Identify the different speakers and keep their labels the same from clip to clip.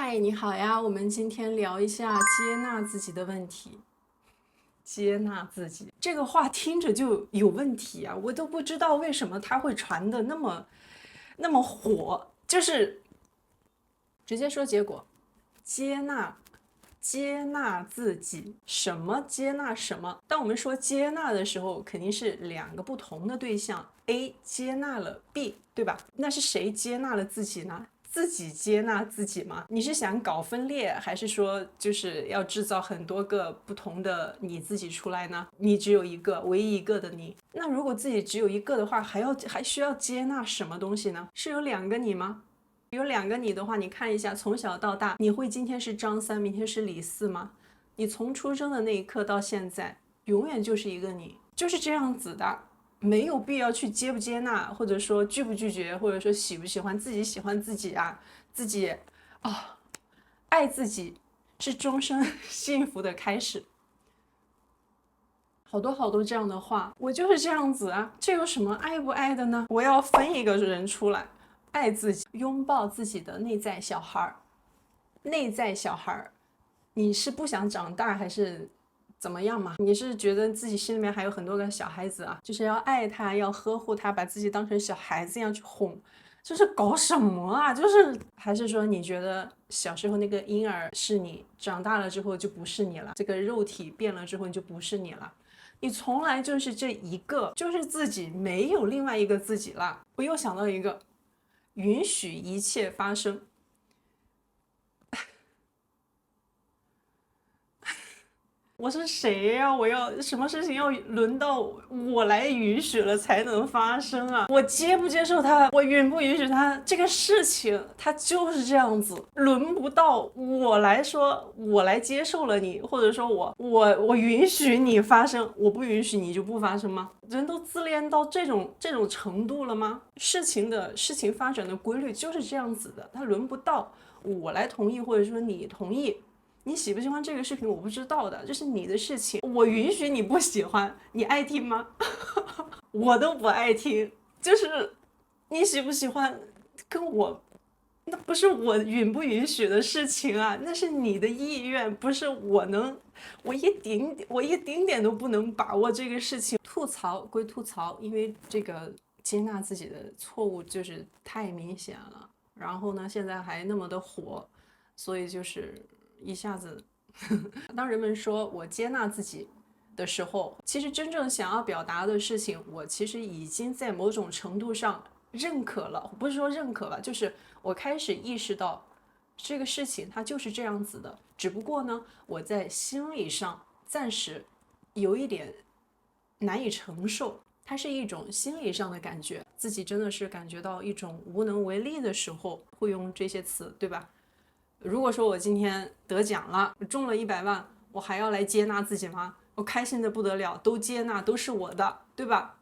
Speaker 1: 嗨，你好呀，我们今天聊一下接纳自己的问题。接纳自己这个话听着就有问题啊，我都不知道为什么它会传的那么火，就是直接说结果，接纳。接纳自己，什么接纳什么？当我们说接纳的时候，肯定是两个不同的对象 A 接纳了 B， 对吧？那是谁接纳了自己呢？自己接纳自己吗？你是想搞分裂，还是说就是要制造很多个不同的你自己出来呢？你只有一个，唯一一个的你。那如果自己只有一个的话，还需要接纳什么东西呢？是有两个你吗？有两个你的话，你看一下，从小到大，你会今天是张三，明天是李四吗？你从出生的那一刻到现在，永远就是一个你，就是这样子的，没有必要去接不接纳，或者说拒不拒绝，或者说喜不喜欢自己，喜欢自己啊，自己啊、哦，爱自己是终生幸福的开始。好多好多这样的话，我就是这样子啊，这有什么爱不爱的呢？我要分一个人出来，爱自己，拥抱自己的内在小孩。内在小孩，你是不想长大还是怎么样嘛？你是觉得自己心里面还有很多个小孩子啊，就是要爱他，要呵护他，把自己当成小孩子一样去哄，就是搞什么啊？就是还是说你觉得小时候那个婴儿是你，长大了之后就不是你了，这个肉体变了之后你就不是你了。你从来就是这一个，就是自己，没有另外一个自己了。我又想到一个，允许一切发生。我是谁呀、我要什么事情要轮到我来允许了才能发生啊？我接不接受它，我允不允许它，这个事情它就是这样子，轮不到我来说，我来接受了你，或者说我允许你发生，我不允许你就不发生吗？人都自恋到这种程度了吗？事情发展的规律就是这样子的，它轮不到我来同意，或者说你同意。你喜不喜欢这个视频我不知道的，这是你的事情，我允许你不喜欢，你爱听吗？我都不爱听，就是你喜不喜欢跟我，那不是我允不允许的事情啊，那是你的意愿，不是我能，我一丁点都不能把握这个事情。吐槽归吐槽，因为这个接纳自己的错误就是太明显了，然后呢，现在还那么的火，所以就是一下子，当人们说我接纳自己的时候，其实真正想要表达的事情，我其实已经在某种程度上认可了，不是说认可吧，就是我开始意识到这个事情它就是这样子的，只不过呢，我在心理上暂时有一点难以承受。它是一种心理上的感觉，自己真的是感觉到一种无能为力的时候，会用这些词，对吧？如果说我今天得奖了，中了100万，我还要来接纳自己吗？我开心的不得了，都接纳，都是我的，对吧？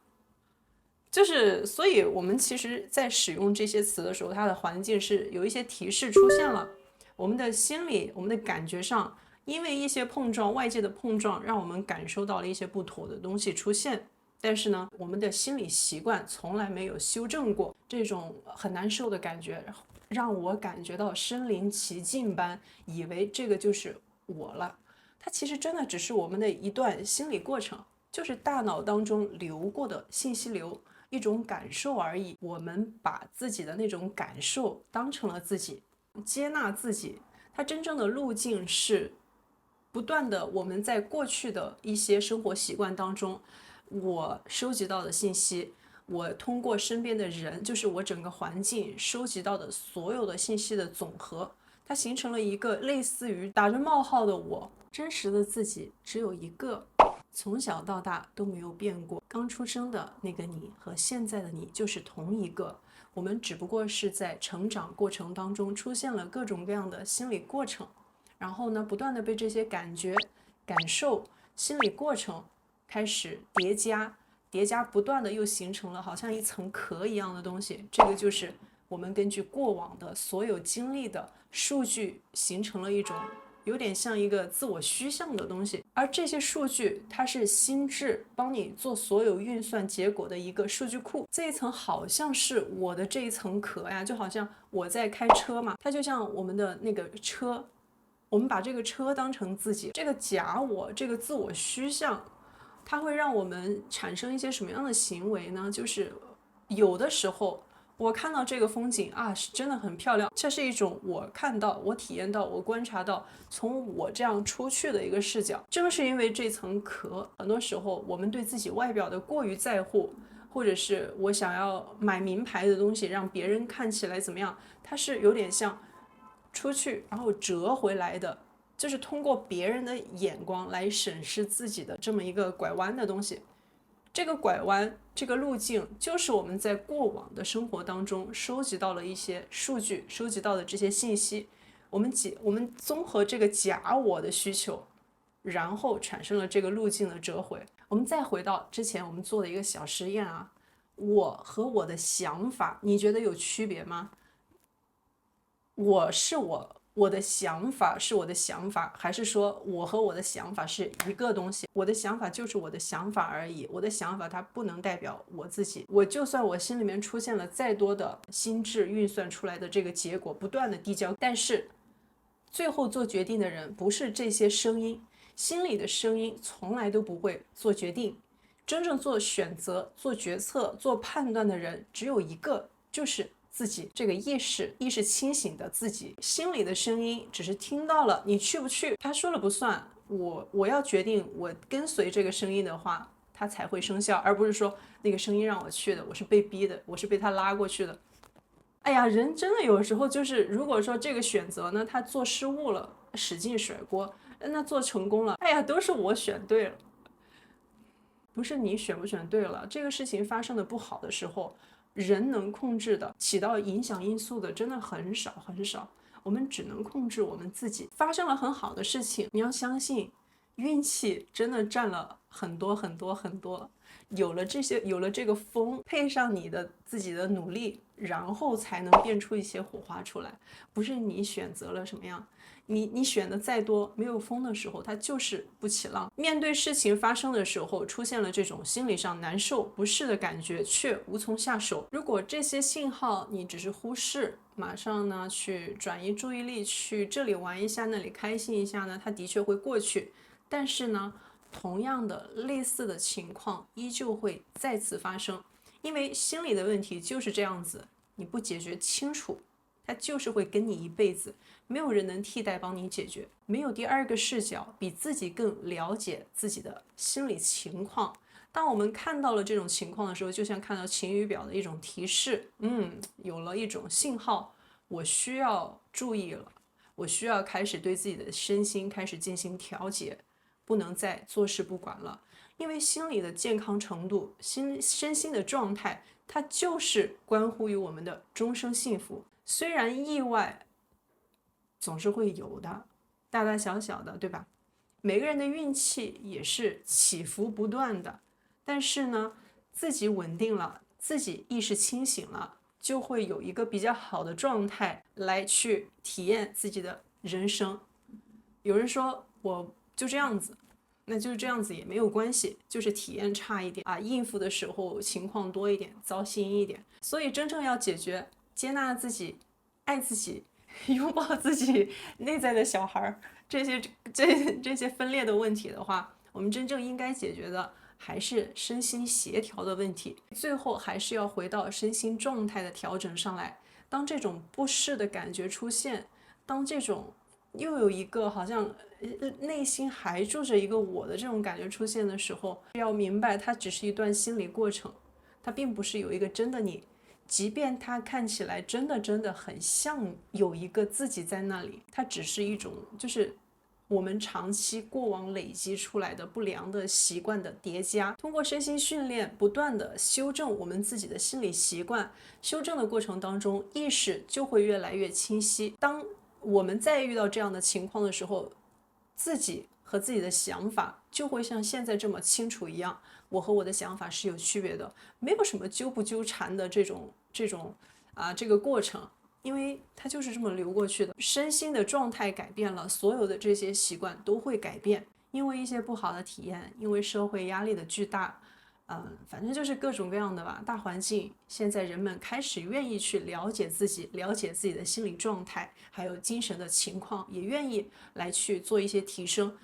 Speaker 1: 就是，所以我们其实，在使用这些词的时候，它的环境是有一些提示出现了，我们的心理、我们的感觉上，因为一些碰撞，外界的碰撞，让我们感受到了一些不妥的东西出现。但是呢，我们的心理习惯从来没有修正过这种很难受的感觉，让我感觉到身临其境般，以为这个就是我了。它其实真的只是我们的一段心理过程，就是大脑当中流过的信息流，一种感受而已。我们把自己的那种感受当成了自己，接纳自己。它真正的路径是不断的，我们在过去的一些生活习惯当中，我收集到的信息，我通过身边的人，就是我整个环境收集到的所有的信息的总和，它形成了一个类似于打着冒号的我。真实的自己只有一个，从小到大都没有变过。刚出生的那个你和现在的你就是同一个，我们只不过是在成长过程当中出现了各种各样的心理过程，然后呢，不断的被这些感觉、感受、心理过程开始叠加，叠加不断的又形成了好像一层壳一样的东西。这个就是我们根据过往的所有经历的数据形成了一种有点像一个自我虚像的东西。而这些数据它是心智帮你做所有运算结果的一个数据库，这一层好像是我的这一层壳呀，就好像我在开车嘛，它就像我们的那个车，我们把这个车当成自己，这个假我，这个自我虚像，它会让我们产生一些什么样的行为呢？就是有的时候我看到这个风景啊，是真的很漂亮，这是一种我看到、我体验到、我观察到，从我这样出去的一个视角。正是因为这层壳，很多时候我们对自己外表的过于在乎，或者是我想要买名牌的东西，让别人看起来怎么样，它是有点像出去然后折回来的，就是通过别人的眼光来审视自己的这么一个拐弯的东西。这个拐弯，这个路径，就是我们在过往的生活当中收集到了一些数据，收集到的这些信息，我们综合这个假我的需求，然后产生了这个路径的折回。我们再回到之前我们做的一个小实验啊，我和我的想法，你觉得有区别吗？我的想法是我的想法，还是说我和我的想法是一个东西？我的想法就是我的想法而已，我的想法它不能代表我自己。我就算我心里面出现了再多的心智运算出来的这个结果，不断的递交，但是最后做决定的人不是这些声音，心里的声音从来都不会做决定。真正做选择、做决策、做判断的人只有一个，就是自己，这个意识清醒的自己。心里的声音只是听到了，你去不去他说了不算，我要决定，我跟随这个声音的话，它才会生效，而不是说那个声音让我去的，我是被逼的，我是被他拉过去的。哎呀，人真的有时候就是，如果说这个选择呢，他做失误了，使劲甩锅，那做成功了，哎呀，都是我选对了，不是你选不选对了。这个事情发生的不好的时候，人能控制的、起到影响因素的真的很少很少，我们只能控制我们自己。发生了很好的事情，你要相信，运气真的占了很多很多很多。有了这个风，配上你的自己的努力，然后才能变出一些火花出来。不是你选择了什么样，你选的再多，没有风的时候，它就是不起浪。面对事情发生的时候，出现了这种心理上难受、不适的感觉，却无从下手。如果这些信号你只是忽视，马上呢去转移注意力，去这里玩一下，那里开心一下呢，它的确会过去。但是呢，同样的类似的情况依旧会再次发生，因为心理的问题就是这样子，你不解决清楚，它就是会跟你一辈子，没有人能替代帮你解决，没有第二个视角比自己更了解自己的心理情况。当我们看到了这种情况的时候，就像看到晴雨表的一种提示，有了一种信号，我需要注意了，我需要开始对自己的身心开始进行调节。不能再坐视不管了，因为心理的健康程度、身心的状态，它就是关乎于我们的终生幸福。虽然意外总是会有的，大大小小的，对吧？每个人的运气也是起伏不断的，但是呢，自己稳定了，自己意识清醒了，就会有一个比较好的状态来去体验自己的人生。有人说我就这样子，那就是这样子也没有关系，就是体验差一点啊，应付的时候情况多一点，糟心一点。所以真正要解决、接纳自己、爱自己、拥抱自己内在的小孩，这些分裂的问题的话，我们真正应该解决的还是身心协调的问题。最后还是要回到身心状态的调整上来。当这种不适的感觉出现，当这种又有一个好像内心还住着一个我的这种感觉出现的时候，要明白它只是一段心理过程，它并不是有一个真的你，即便它看起来真的很像有一个自己在那里，它只是一种就是我们长期过往累积出来的不良的习惯的叠加。通过身心训练不断的修正我们自己的心理习惯，修正的过程当中，意识就会越来越清晰。当我们再遇到这样的情况的时候，自己和自己的想法就会像现在这么清楚一样，我和我的想法是有区别的，没有什么纠不纠缠的这个过程。因为它就是这么流过去的。身心的状态改变了，所有的这些习惯都会改变，因为一些不好的体验，因为社会压力的巨大，反正就是各种各样的吧。大环境现在人们开始愿意去了解自己，了解自己的心理状态，还有精神的情况，也愿意来去做一些提升。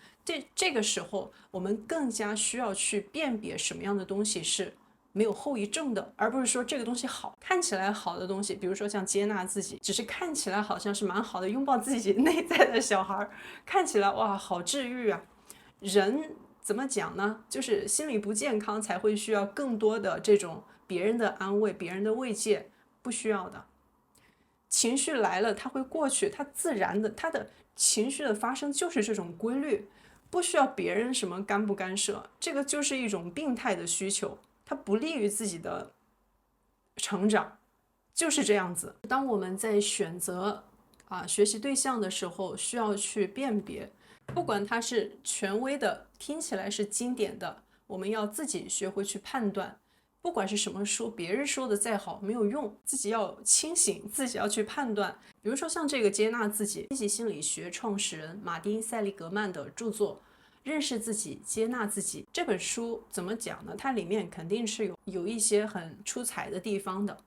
Speaker 1: 这个时候，我们更加需要去辨别什么样的东西是没有后遗症的，而不是说这个东西好，看起来好的东西，比如说像接纳自己，只是看起来好像是蛮好的，拥抱自己内在的小孩，看起来哇好治愈啊。人怎么讲呢？就是心理不健康才会需要更多的这种别人的安慰、别人的慰藉，不需要的。情绪来了，它会过去，它自然的，它的情绪的发生就是这种规律。不需要别人什么干不干涉，这个就是一种病态的需求，它不利于自己的成长，就是这样子。当我们在选择学习对象的时候，需要去辨别，不管它是权威的，听起来是经典的，我们要自己学会去判断。不管是什么书，别人说的再好没有用，自己要清醒，自己要去判断。比如说像这个接纳自己，积极心理学创始人马丁·塞利格曼的著作《认识自己，接纳自己》这本书怎么讲呢？它里面肯定是有一些很出彩的地方的，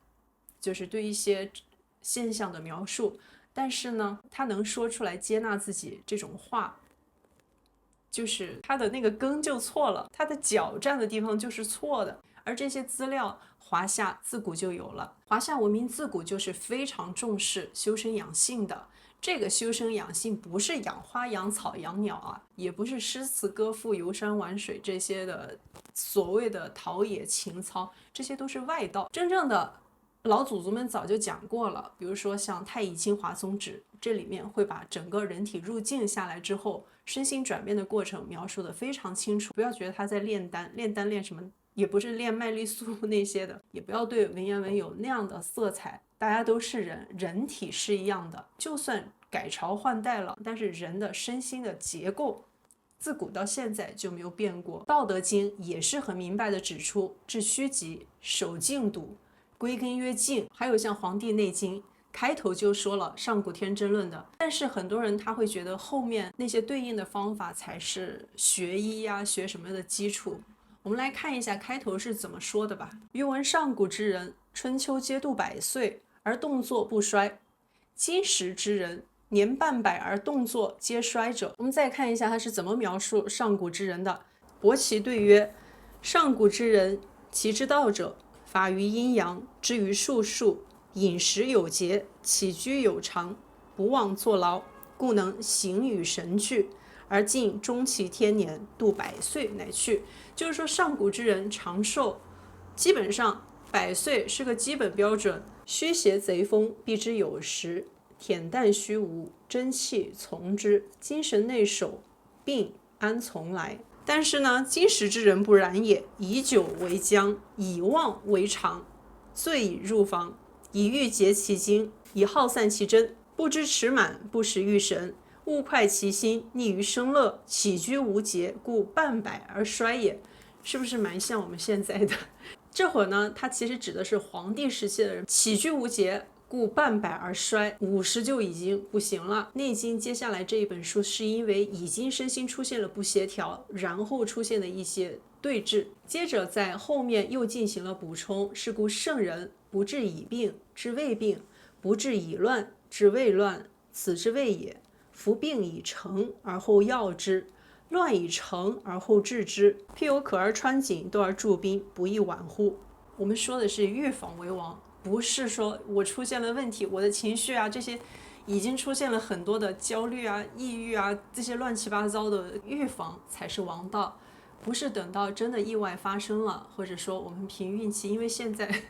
Speaker 1: 就是对一些现象的描述。但是呢，他能说出来接纳自己这种话，就是他的那个根就错了，他的脚站的地方就是错的。而这些资料华夏自古就有了，华夏文明自古就是非常重视修身养性的。这个修身养性不是养花养草养鸟啊，也不是诗词歌赋游山玩水这些的所谓的陶冶情操，这些都是外道。真正的老祖宗们早就讲过了，比如说像《太乙金华宗旨》，这里面会把整个人体入境下来之后身心转变的过程描述的非常清楚。不要觉得他在炼丹练什么，也不是练麦丽素那些的，也不要对文言文有那样的色彩。大家都是人，人体是一样的，就算改朝换代了，但是人的身心的结构自古到现在就没有变过。道德经也是很明白的指出，致虚极，守静笃，归根曰静。还有像黄帝内经开头就说了上古天真论的，但是很多人他会觉得后面那些对应的方法才是学医呀、学什么的基础。我们来看一下开头是怎么说的吧。余闻上古之人，春秋皆度100岁，而动作不衰；今时之人，年半百而动作皆衰者。我们再看一下他是怎么描述上古之人的。伯奇对曰：上古之人，其之道者，法于阴阳，知于术数，饮食有节，起居有常，不忘坐牢，故能形与神俱，而尽终其天年，度100岁乃去。就是说上古之人长寿，基本上100岁是个基本标准。虚邪贼风，避之有时；恬淡虚无，真气从之。精神内守，病安从来？但是呢，今时之人不然也，以酒为浆，以妄为常，醉以入房，以欲竭其精，以耗散其真，不知持满，不识欲神，物快其心，溺于声乐，起居无节，故半百而衰也。是不是蛮像我们现在的？这会儿呢，它其实指的是黄帝时期的人，起居无节，故半百而衰，50就已经不行了。内经接下来这一本书是因为已经身心出现了不协调，然后出现的一些对峙，接着在后面又进行了补充。是故圣人不治已病，治未病；不治已乱，治未乱，此之谓也。夫病已成而后药之，乱已成而后治之，譬有可而穿井，斗而助兵，不亦晚乎？我们说的是预防为王，不是说我出现了问题，我的情绪啊这些已经出现了很多的焦虑啊、抑郁啊这些乱七八糟的，预防才是王道。不是等到真的意外发生了，或者说我们凭运气，因为现在